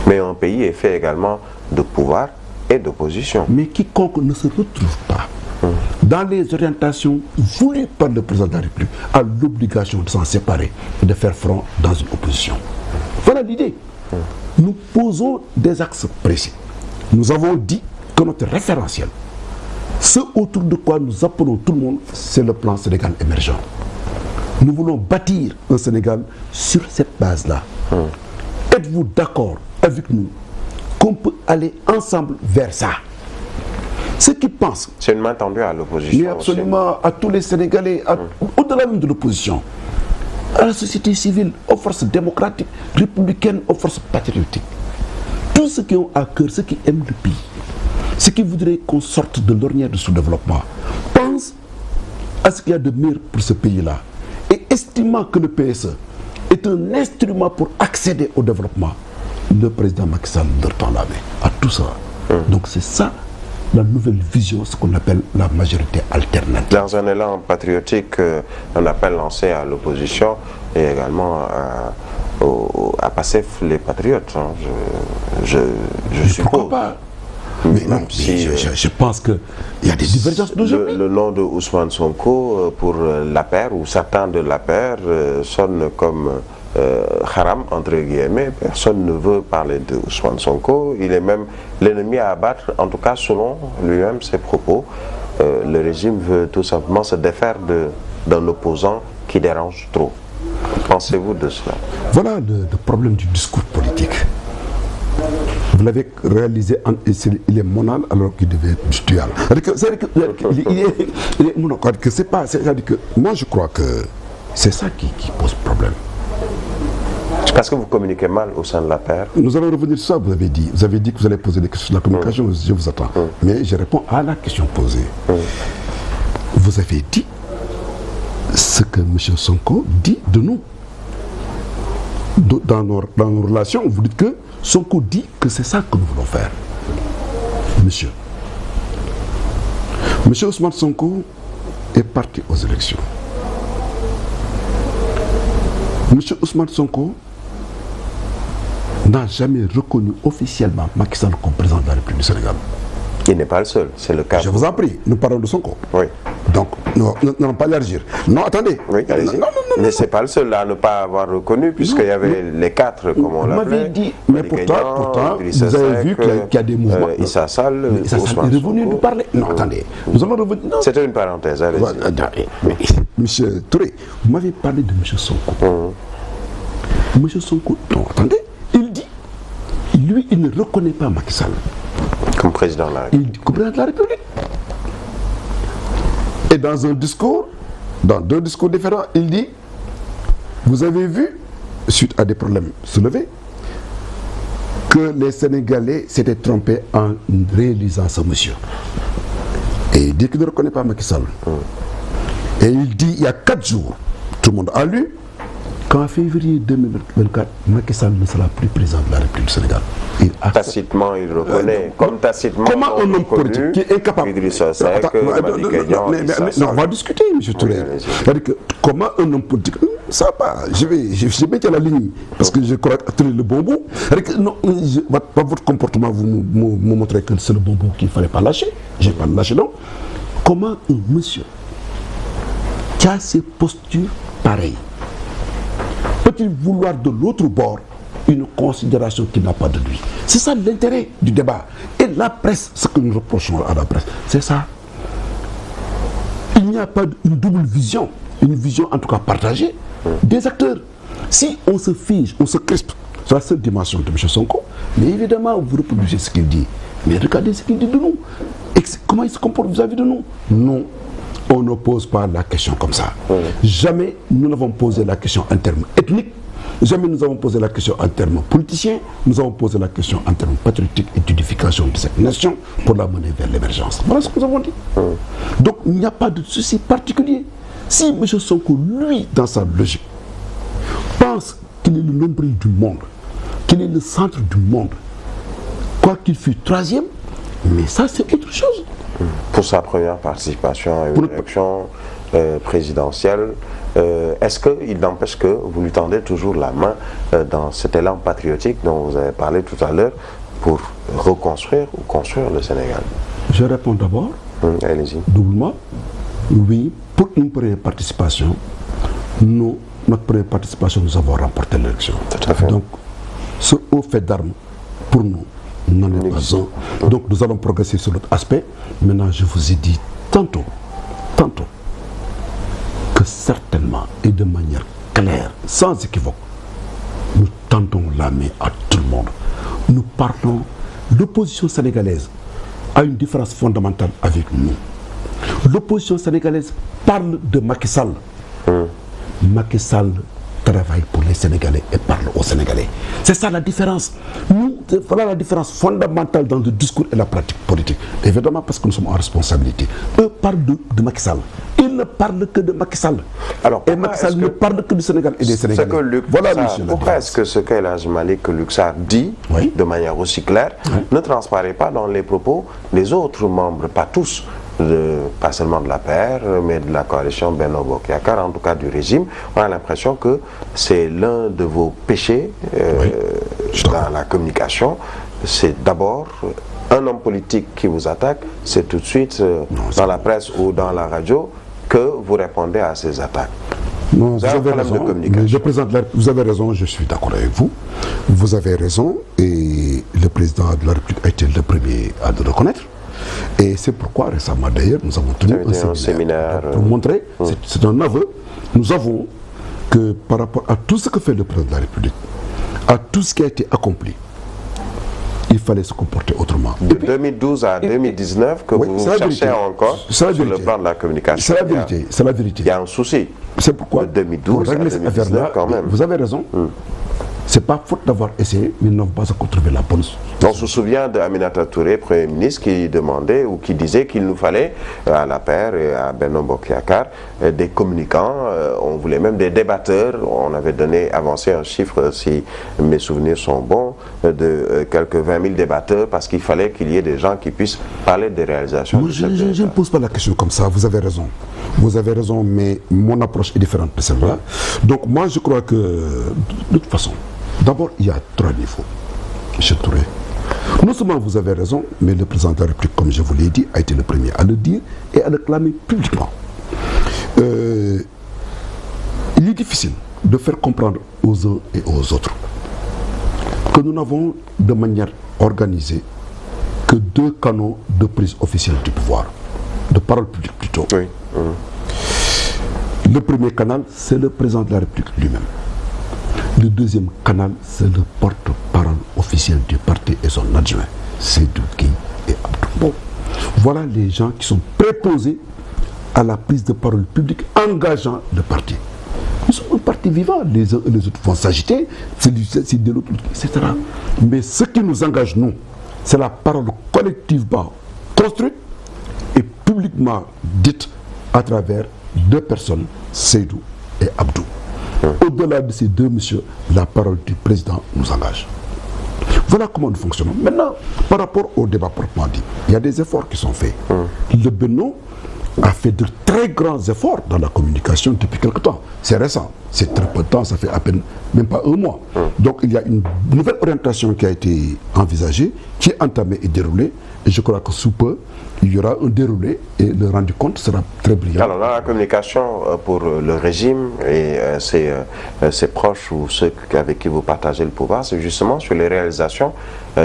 [SPEAKER 1] Mais un pays est fait également de pouvoir et d'opposition.
[SPEAKER 2] Mais quiconque ne se retrouve pas dans les orientations voulues par le président de la République a l'obligation de s'en séparer et de faire front dans une opposition. Voilà l'idée. Nous posons des axes précis. Nous avons dit que notre référentiel, ce autour de quoi nous appelons tout le monde, c'est le plan Sénégal émergent. Nous voulons bâtir un Sénégal sur cette base-là. Êtes-vous d'accord avec nous qu'on peut aller ensemble vers ça? Ceux qui pensent...
[SPEAKER 1] C'est une main tendue à l'opposition.
[SPEAKER 2] Mais absolument, aussi. À tous les Sénégalais, au-delà même de l'opposition, à la société civile, aux forces démocratiques, républicaines, aux forces patriotiques. Tous ceux qui ont à cœur, ceux qui aiment le pays, ceux qui voudraient qu'on sorte de l'ornière du sous-développement, pensent à ce qu'il y a de meilleur pour ce pays-là. Et estimant que le PSE est un instrument pour accéder au développement, le président Macky Sall leur tend la main à tout ça. Donc c'est ça la nouvelle vision, ce qu'on appelle la majorité alternative.
[SPEAKER 1] Dans un élan patriotique, un appel lancé à l'opposition et également à passer les patriotes. Hein. Je suppose.
[SPEAKER 2] Pourquoi pas? Mais non, si, je pense qu'il y a des divergences d'aujourd'hui.
[SPEAKER 1] Le nom de Ousmane Sonko pour l'APR ou certains de l'APR sonne comme haram, entre guillemets. Personne ne veut parler de Ousmane Sonko. Il est même l'ennemi à abattre, en tout cas selon lui-même ses propos. Le régime veut tout simplement se défaire d'un opposant qui dérange trop. Pensez-vous de cela?
[SPEAKER 2] Voilà le problème du discours politique. Vous l'avez réalisé, il est monal alors qu'il devait être dual. C'est-à-dire que moi je crois que c'est ça qui pose problème.
[SPEAKER 1] Parce que vous communiquez mal au sein de la paire.
[SPEAKER 2] Nous allons revenir sur ça, vous avez dit. Vous avez dit que vous allez poser des questions sur la communication, je vous attends. Mais je réponds à la question posée. Vous avez dit ce que M. Sonko dit de nous. Dans nos relations, vous dites que Sonko dit que c'est ça que nous voulons faire. Monsieur Ousmane Sonko est parti aux élections. Monsieur Ousmane Sonko n'a jamais reconnu officiellement Macky Sall comme président de la République du Sénégal.
[SPEAKER 1] Il n'est pas le seul, c'est le cas.
[SPEAKER 2] Je vous en prie, nous parlons de Sonko.
[SPEAKER 1] Oui.
[SPEAKER 2] Donc, nous n'allons pas élargir. Non, attendez.
[SPEAKER 1] Oui, allez-y. Mais ce n'est pas le seul à ne pas avoir reconnu, puisqu'il y avait les quatre, comme on l'appelait.
[SPEAKER 2] Vous m'avez dit, mais pourtant vous avez vu qu'il y a des mouvements.
[SPEAKER 1] Issa Sall,
[SPEAKER 2] Issa Sall est revenu nous parler. Non, attendez. Nous allons revenir.
[SPEAKER 1] C'était une parenthèse, allez-y.
[SPEAKER 2] Monsieur Touré, vous m'avez parlé de monsieur Sonko. Monsieur Sonko, non, attendez. Il dit, lui, il ne reconnaît pas Macky Sall.
[SPEAKER 1] Comme président de la République.
[SPEAKER 2] Comme président de la République. Et dans un discours, dans deux discours différents, il dit, vous avez vu, suite à des problèmes soulevés, que les Sénégalais s'étaient trompés en réalisant ce monsieur. Et il dit qu'il ne reconnaît pas Macky Sall. Et il dit, il y a 4 jours, tout le monde a lu, qu'en février 2024, Macky Sall ne sera plus président de la République du Sénégal.
[SPEAKER 1] Tacitement, il reconnaît. Comme tacitement.
[SPEAKER 2] Comment un homme politique qui est incapable. Non, on va discuter, M. Touré. C'est-à-dire que comment un homme politique. Ça va pas. Je vais mettre la ligne. Parce que je crois tenir le bon bout. Non, votre comportement, vous me montrez que c'est le bon bout qu'il ne fallait pas lâcher. Je n'ai pas lâché, non. Comment un monsieur qui a ses postures pareilles peut-il vouloir de l'autre bord une considération qui n'a pas de lui? C'est ça l'intérêt du débat. Et la presse, ce que nous reprochons à la presse, c'est ça. Il n'y a pas une double vision, une vision en tout cas partagée des acteurs. Si on se fige, on se crispe sur la seule dimension de M. Sonko, mais évidemment vous reproduisez ce qu'il dit. Mais regardez ce qu'il dit de nous. Et comment il se comporte vis-à-vis de nous. Non. On ne pose pas la question comme ça. Jamais nous n'avons posé la question en termes ethniques, jamais nous avons posé la question en termes politiciens, nous avons posé la question en termes patriotiques et d'édification de cette nation pour la mener vers l'émergence. Voilà ce que nous avons dit. Donc il n'y a pas de souci particulier. Si M. Sonko, lui, dans sa logique, pense qu'il est le nombril du monde, qu'il est le centre du monde, quoi qu'il fût troisième, mais ça c'est autre chose.
[SPEAKER 1] Pour sa première participation à une élection présidentielle, est-ce qu'il n'empêche que vous lui tendez toujours la main dans cet élan patriotique dont vous avez parlé tout à l'heure pour reconstruire ou construire le Sénégal?
[SPEAKER 2] Je réponds d'abord, doublement, oui, pour une première participation, notre première participation, nous avons remporté l'élection. Donc, ce haut fait d'armes, pour nous, n'en est pas un. Donc nous allons progresser sur l'autre aspect. Maintenant, je vous ai dit tantôt, que certainement et de manière claire, sans équivoque, nous tendons la main à tout le monde. Nous parlons, l'opposition sénégalaise a une différence fondamentale avec nous. L'opposition sénégalaise parle de Macky Sall. Macky Sall travaille pour les Sénégalais et parle aux Sénégalais. C'est ça la différence. Voilà la différence fondamentale dans le discours et la pratique politique. Évidemment parce que nous sommes en responsabilité. Eux parlent de Macky Sall. Ils ne parlent que de Macky Sall.
[SPEAKER 1] Alors,
[SPEAKER 2] et Macky Sall ne parle que du Sénégal et des Sénégalais.
[SPEAKER 1] Pourquoi est-ce que ce qu'El Hadji Malick Luc Sarr dit de manière aussi claire ne transparaît pas dans les propos des autres membres, pas tous, pas seulement de la PR, mais de la coalition Benno Bokk Yakaar, en tout cas du régime? On a l'impression que c'est l'un de vos péchés dans la communication. C'est d'abord un homme politique qui vous attaque, c'est tout de suite dans la presse ou dans la radio que vous répondez à ces attaques.
[SPEAKER 2] Non, vous avez raison. Vous avez raison, je suis d'accord avec vous. Vous avez raison et le président de la République a été le premier à le reconnaître. Et c'est pourquoi récemment d'ailleurs nous avons tenu un séminaire pour montrer, c'est un aveu, nous avons que par rapport à tout ce que fait le président de la République, à tout ce qui a été accompli, il fallait se comporter autrement.
[SPEAKER 1] De 2012 à 2019 que vous cherchez encore sur le plan de la communication.
[SPEAKER 2] C'est la vérité, c'est la vérité.
[SPEAKER 1] Il y a un souci.
[SPEAKER 2] C'est pourquoi
[SPEAKER 1] de 2012 à 2019 quand même.
[SPEAKER 2] Vous avez raison. c'est pas faute d'avoir essayé, mais nous n'avons pas encore trouvé la bonne.
[SPEAKER 1] On se souvient d'Aminata Touré, Premier ministre, qui demandait ou qui disait qu'il nous fallait à l'APR et à Benno Bokk Yakaar des communicants, on voulait même des débatteurs. On avait avancé un chiffre, si mes souvenirs sont bons, de quelques 20 000 débatteurs, parce qu'il fallait qu'il y ait des gens qui puissent parler des réalisations.
[SPEAKER 2] Moi, je ne pose pas la question comme ça, vous avez raison. Vous avez raison, mais mon approche est différente de celle-là. Donc moi, je crois que, de toute façon, d'abord, il y a 3 niveaux. M. Touré. Non seulement vous avez raison, mais le président de la République, comme je vous l'ai dit, a été le premier à le dire et à le clamer publiquement. Il est difficile de faire comprendre aux uns et aux autres que nous n'avons de manière organisée que 2 canaux de prise officielle du pouvoir, de parole publique plutôt.
[SPEAKER 1] Oui.
[SPEAKER 2] Le premier canal, c'est le président de la République lui-même. Le deuxième canal, c'est le porte-parole officiel du parti et son adjoint, Seydou Gueye et Abdou. Bon, voilà les gens qui sont préposés à la prise de parole publique engageant le parti. Nous sommes un parti vivant, les uns et les autres vont s'agiter, c'est de l'autre, etc. Mais ce qui nous engage, nous, c'est la parole collectivement construite et publiquement dite à travers 2 personnes, Seydou et Abdou. Au-delà de ces 2 messieurs, la parole du président nous engage. Voilà comment nous fonctionnons. Maintenant, par rapport au débat proprement dit, il y a des efforts qui sont faits. Le Benno a fait de très grands efforts dans la communication depuis quelque temps. C'est récent, c'est très peu de temps, ça fait à peine, même pas 1 mois. Donc il y a une nouvelle orientation qui a été envisagée, qui est entamée et déroulée. Et je crois que sous peu, il y aura un déroulé et le rendu compte sera très brillant.
[SPEAKER 1] Alors dans la communication pour le régime et ses proches ou ceux avec qui vous partagez le pouvoir, c'est justement sur les réalisations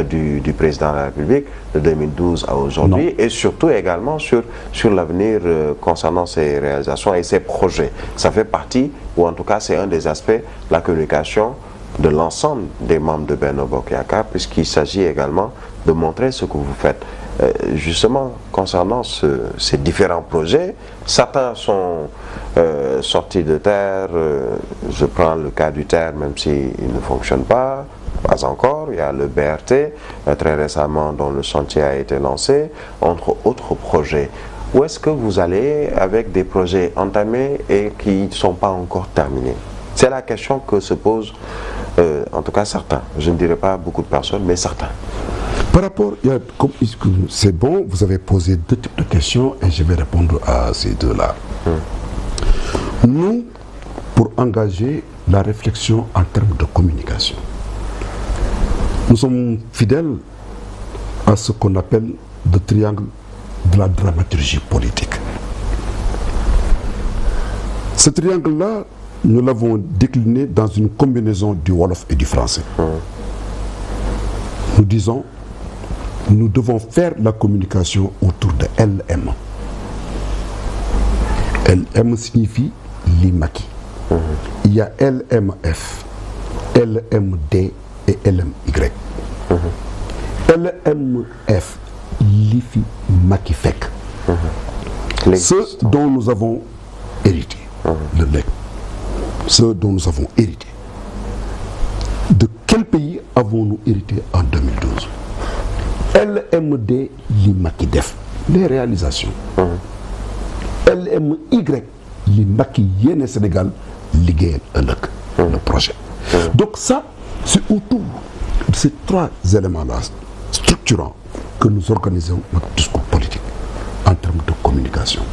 [SPEAKER 1] du président de la République de 2012 à aujourd'hui et surtout également sur l'avenir concernant ses réalisations et ses projets. Ça fait partie, ou en tout cas c'est un des aspects de la communication de l'ensemble des membres de Benno Bokk Yakaar, puisqu'il s'agit également de montrer ce que vous faites. Justement, concernant ces différents projets, certains sont sortis de terre. Je prends le cas du terre, même s'il ne fonctionne pas encore. Il y a le BRT, très récemment, dont le chantier a été lancé, entre autres projets. Où est-ce que vous allez avec des projets entamés et qui ne sont pas encore terminés? C'est la question que se posent, en tout cas certains. Je ne dirais pas beaucoup de personnes, mais certains.
[SPEAKER 2] Par rapport, c'est bon, vous avez posé 2 types de questions et je vais répondre à ces 2-là. Nous, pour engager la réflexion en termes de communication, nous sommes fidèles à ce qu'on appelle le triangle de la dramaturgie politique. Ce triangle-là, nous l'avons décliné dans une combinaison du Wolof et du français. Nous disons, nous devons faire la communication autour de LM. LM signifie l'IMAKI. Il y a LMF, LMD et LMY. LMF, l'IFI Makifek. Ce dont nous avons hérité. Le LEC. Ce dont nous avons hérité. De quel pays avons-nous hérité en 2012? LMD, l'IMAKI-DEF, les réalisations. LMY, l'IMAKI Yéné Sénégal, Ligue le projet. Donc ça, c'est autour de ces 3 éléments-là structurants que nous organisons notre discours politique en termes de communication.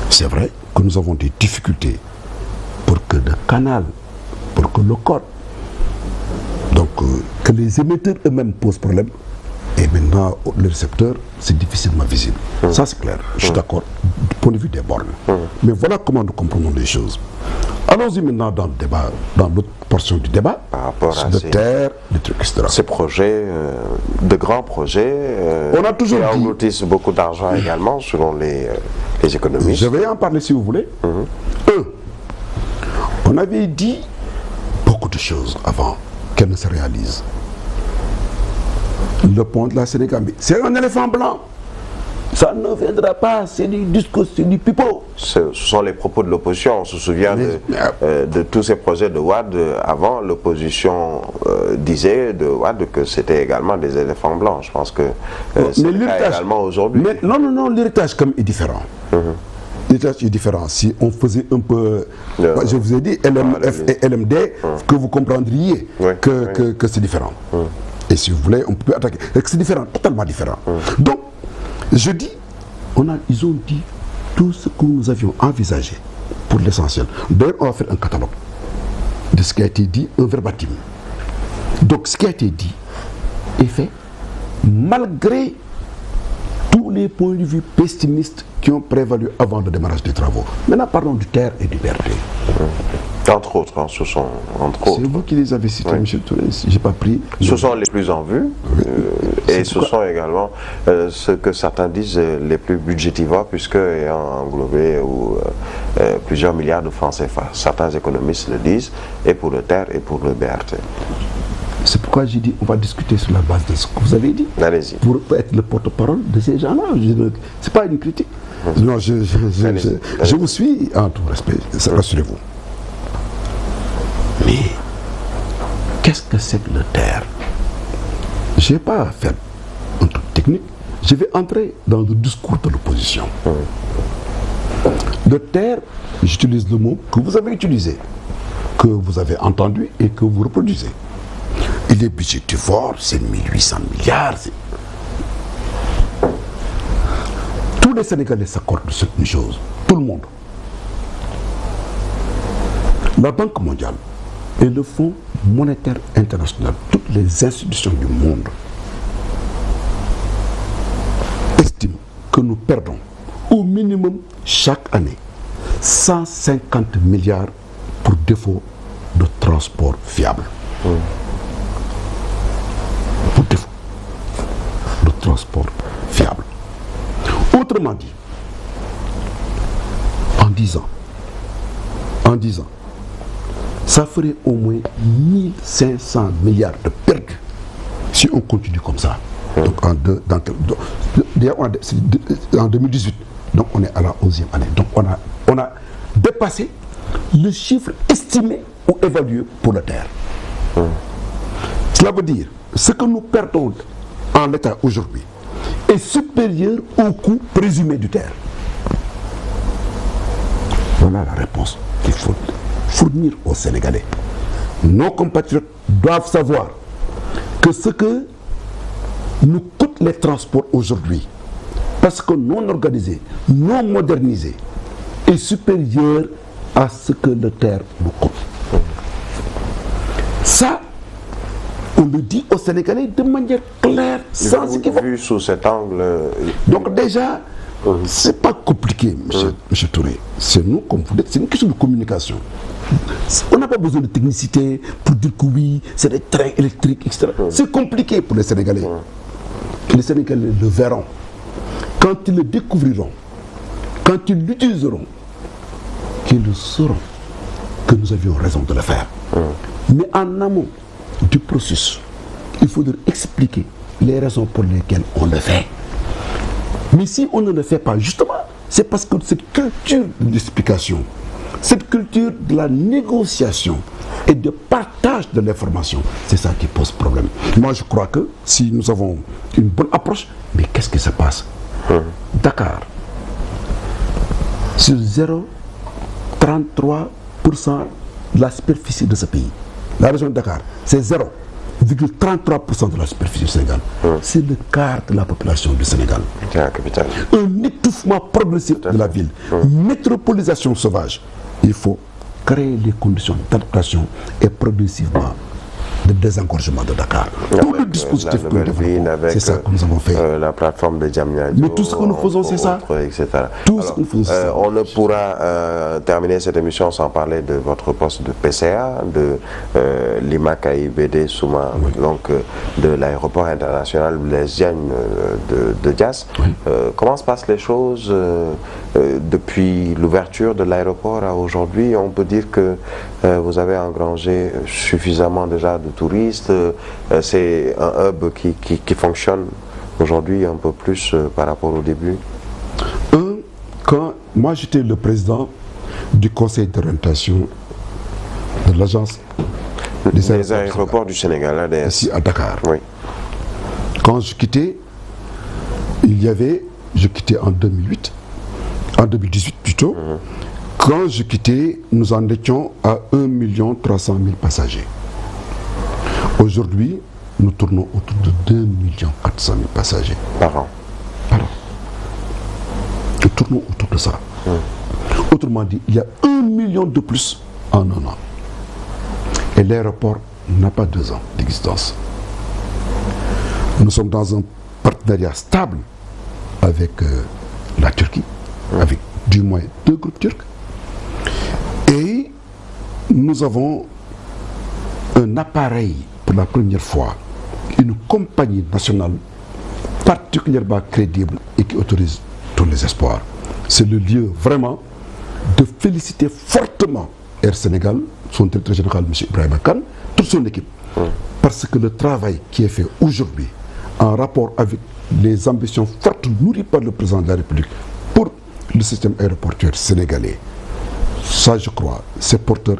[SPEAKER 2] C'est vrai que nous avons des difficultés pour que le canal, pour que le code, donc que les émetteurs eux-mêmes posent problème. Et maintenant, le récepteur, c'est difficilement visible. Ça, c'est clair. Je suis d'accord du point de vue des bornes. Mais voilà comment nous comprenons les choses. Allons-y maintenant dans le débat, dans l'autre portion du débat,
[SPEAKER 1] par rapport
[SPEAKER 2] sur
[SPEAKER 1] à
[SPEAKER 2] le terre, les trucs, etc.
[SPEAKER 1] Ces projets, de grands projets,
[SPEAKER 2] on a toujours
[SPEAKER 1] qui
[SPEAKER 2] dit,
[SPEAKER 1] engloutissent beaucoup d'argent également, selon les économistes.
[SPEAKER 2] Je vais en parler si vous voulez. On avait dit beaucoup de choses avant qu'elles ne se réalisent. Le pont de la Sénégambie, c'est un éléphant blanc. ça ne viendra pas, c'est du discours, c'est du pipeau.
[SPEAKER 1] Ce sont les propos de l'opposition. On se souvient de tous ces projets de Wade. Avant, l'opposition disait de Wade que c'était également des éléphants blancs. Je pense que c'est le cas également aujourd'hui.
[SPEAKER 2] Non, l'héritage comme est différent. L'héritage est différent. Si on faisait un peu, je vous ai dit, LMF et LMD, que vous comprendriez que c'est différent. Et si vous voulez, on peut attaquer. C'est différent, totalement différent. Donc, je dis, ils ont dit tout ce que nous avions envisagé pour l'essentiel. D'ailleurs, on va faire un catalogue de ce qui a été dit, un verbatim. Donc, ce qui a été dit est fait malgré tous les points de vue pessimistes qui ont prévalu avant le démarrage des travaux. Maintenant, parlons du TER et du BRT.
[SPEAKER 1] Entre autres, ce sont
[SPEAKER 2] C'est vous qui les avez cités, M. Touré. Je n'ai pas pris.
[SPEAKER 1] Ce sont les plus en vue. Et ce sont également ce que certains disent les plus budgétivores, puisque ayant englobé plusieurs milliards de francs CFA. Certains économistes le disent, et pour le TER et pour le BRT.
[SPEAKER 2] C'est pourquoi j'ai dit on va discuter sur la base de ce que vous avez dit.
[SPEAKER 1] Allez-y.
[SPEAKER 2] Pour être le porte-parole de ces gens-là. Ce n'est pas une critique. Non, je vous suis en tout respect, rassurez-vous. Mais qu'est-ce que c'est que le TER? Je n'ai pas à faire un truc technique. Je vais entrer dans le discours de l'opposition. Le TER, j'utilise le mot que vous avez utilisé, que vous avez entendu et que vous reproduisez. Il est budgétivore, c'est 1800 milliards. Tous les Sénégalais s'accordent sur une chose, tout le monde. La Banque mondiale et le Fonds monétaire international, toutes les institutions du monde estiment que nous perdons au minimum chaque année 150 milliards pour défaut de transport fiable. Pour défaut de transport fiable. Autrement dit, en 10 ans, ça ferait au moins 1500 milliards de perdus si on continue comme ça. Donc en 2018, donc on est à la 11e année. Donc on a dépassé le chiffre estimé ou évalué pour le TER. Cela veut dire ce que nous perdons en l'état aujourd'hui est supérieur au coût présumé du TER. Voilà la réponse qu'il faut fournir aux Sénégalais. Nos compatriotes doivent savoir que ce que nous coûtent les transports aujourd'hui, parce que non organisé, non modernisé, est supérieur à ce que le TER nous coûte. Ça, on le dit aux Sénégalais de manière claire, sans équivoque.
[SPEAKER 1] Vu sous cet angle.
[SPEAKER 2] Donc déjà, c'est pas compliqué, monsieur Touré. C'est nous, comme vous dites, c'est une question de communication. On n'a pas besoin de technicité pour dire que oui, c'est des trains électriques, etc. C'est compliqué pour les Sénégalais. Les Sénégalais le verront. Quand ils le découvriront, quand ils l'utiliseront, qu'ils sauront que nous avions raison de le faire. Mais en amont du processus, il faut leur expliquer les raisons pour lesquelles on le fait. Mais si on ne le fait pas, justement, c'est parce que cette culture de l'explication, cette culture de la négociation et de partage de l'information, c'est ça qui pose problème. Moi, je crois que si nous avons une bonne approche, mais qu'est-ce qui se passe? Dakar, sur 0,33% de la superficie de ce pays, la région de Dakar, c'est 0,33% de la superficie du Sénégal. C'est le quart de la population du Sénégal.
[SPEAKER 1] C'est la capitale.
[SPEAKER 2] Un étouffement progressif de la ville. Métropolisation sauvage. Il faut créer les conditions d'adaptation et progressivement de désengorgement de Dakar. Tout le dispositif que nous développons, c'est ça que nous avons fait.
[SPEAKER 1] La plateforme de Diamniadio.
[SPEAKER 2] Mais tout ce que nous faisons, c'est ça.
[SPEAKER 1] Etc.
[SPEAKER 2] Tout ce que nous faisons, c'est ça.
[SPEAKER 1] On ne pourra terminer cette émission sans parler de votre poste de PCA, de l'IMAC AIBD Souma, donc de l'aéroport international Blaise Diagne de Diass. Comment se passent les choses depuis l'ouverture de l'aéroport à aujourd'hui? On peut dire que vous avez engrangé suffisamment déjà de touristes. C'est un hub qui fonctionne aujourd'hui un peu plus par rapport au début?
[SPEAKER 2] Quand moi j'étais le président du conseil d'orientation de l'agence
[SPEAKER 1] des aéroports du Sénégal, ADS.
[SPEAKER 2] Ici à Dakar.
[SPEAKER 1] Oui.
[SPEAKER 2] Quand je quittais, je quittais en 2008, en 2018 plutôt. Quand je quittais, nous en étions à 1 300 000 passagers. Aujourd'hui, nous tournons autour de 2 400 000 passagers.
[SPEAKER 1] Par an.
[SPEAKER 2] Par an. Nous tournons autour de ça. Autrement dit, il y a 1 million de plus en un an. Et l'aéroport n'a pas 2 ans d'existence. Nous sommes dans un partenariat stable avec la Turquie, avec du moins 2 groupes turcs. Et nous avons un appareil, pour la première fois, une compagnie nationale particulièrement crédible et qui autorise tous les espoirs. C'est le lieu vraiment de féliciter fortement Air Sénégal, son directeur général, M. Ibrahima Kane, toute son équipe. Parce que le travail qui est fait aujourd'hui, en rapport avec les ambitions fortes nourries par le président de la République pour le système aéroportuaire sénégalais, ça je crois, c'est porteur